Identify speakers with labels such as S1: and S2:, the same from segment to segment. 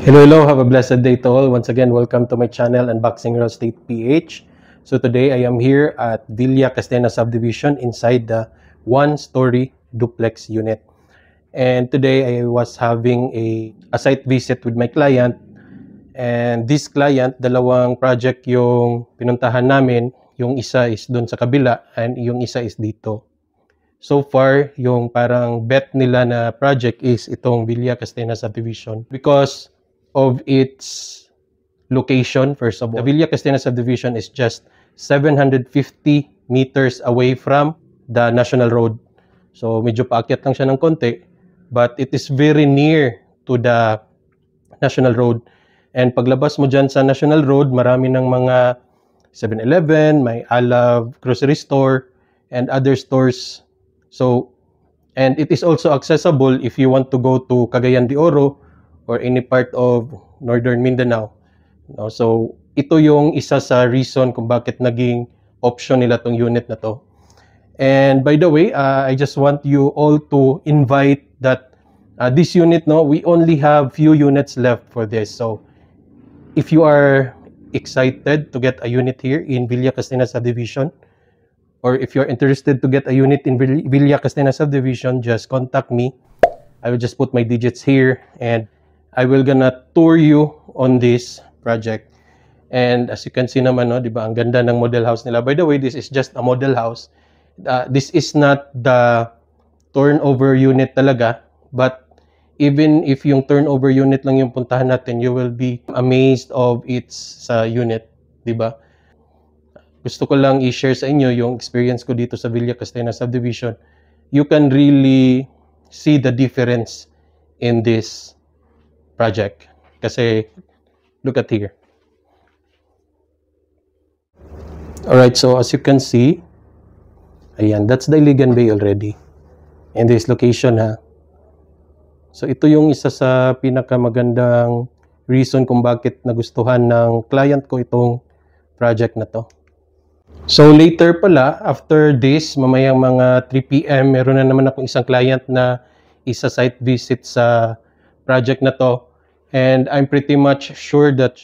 S1: Hello, have a blessed day to all. Once again, welcome to my channel, Unboxing Real Estate PH. So today I am here at Villa Castena subdivision inside the one-story duplex unit. And today I was having a site visit with my client. And this client, dalawang project yung pinuntahan namin. Yung isa is dun sa kabila and yung isa is dito. So far, yung parang bet nila na project is itong Villa Castena subdivision because of its location. First of all, the Villa Castena subdivision is just 750 meters away from the National Road. So medyo paakyat lang siya ng konti, but it is very near to the National Road. And paglabas mo dyan sa National Road, marami ng mga 7-Eleven, may Alav grocery store, and other stores. So, and it is also accessible if you want to go to Cagayan de Oro or any part of Northern Mindanao. No? So, ito yung isa sa reason kung bakit naging option nila tong unit na to. And by the way, I just want you all to invite that this unit, no, we only have few units left for this. So, if you are excited to get a unit here in Villa Castena subdivision, or if you're interested to get a unit in Villa Castena subdivision, just contact me. I will just put my digits here and I will gonna tour you on this project. And as you can see naman, no, di ba, ang ganda ng model house nila. By the way, this is just a model house. This is not the turnover unit talaga, but even if yung turnover unit lang yung puntahan natin, you will be amazed of its unit, di ba? Gusto ko lang i-share sa inyo yung experience ko dito sa Villa Castena subdivision. You can really see the difference in this project. Kasi, look at here. Alright, so as you can see, ayan, that's the Iligan Bay already. In this location, ha. So, ito yung isa sa pinakamagandang reason kung bakit nagustuhan ng client ko itong project na to. So, later pala, after this, mamayang mga 3 PM, meron na naman akong isang client na isa site visit sa project na to. And I'm pretty much sure that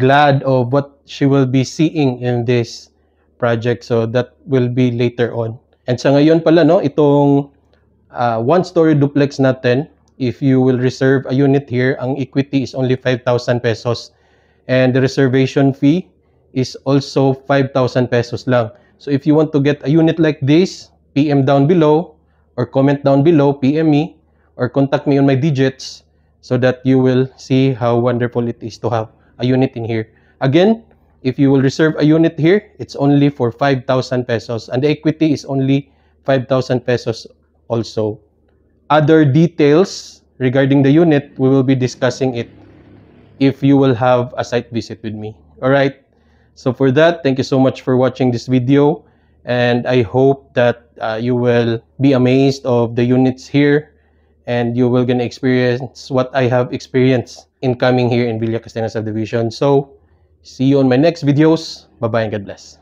S1: glad of what she will be seeing in this project. So that will be later on. And sa ngayon pala, no, itong one-story duplex natin, if you will reserve a unit here, ang equity is only 5,000 pesos. And the reservation fee is also 5,000 pesos lang. So if you want to get a unit like this, PM down below or comment down below, PM me or contact me on my digits so that you will see how wonderful it is to have a unit in here. Again, if you will reserve a unit here, it's only for 5,000 pesos and the equity is only 5,000 pesos also. Other details regarding the unit, we will be discussing it if you will have a site visit with me. Alright? So for that, thank you so much for watching this video. And I hope that you will be amazed of the units here. And you will gonna experience what I have experienced in coming here in Villa Castena subdivision. So, see you on my next videos. Bye-bye and God bless.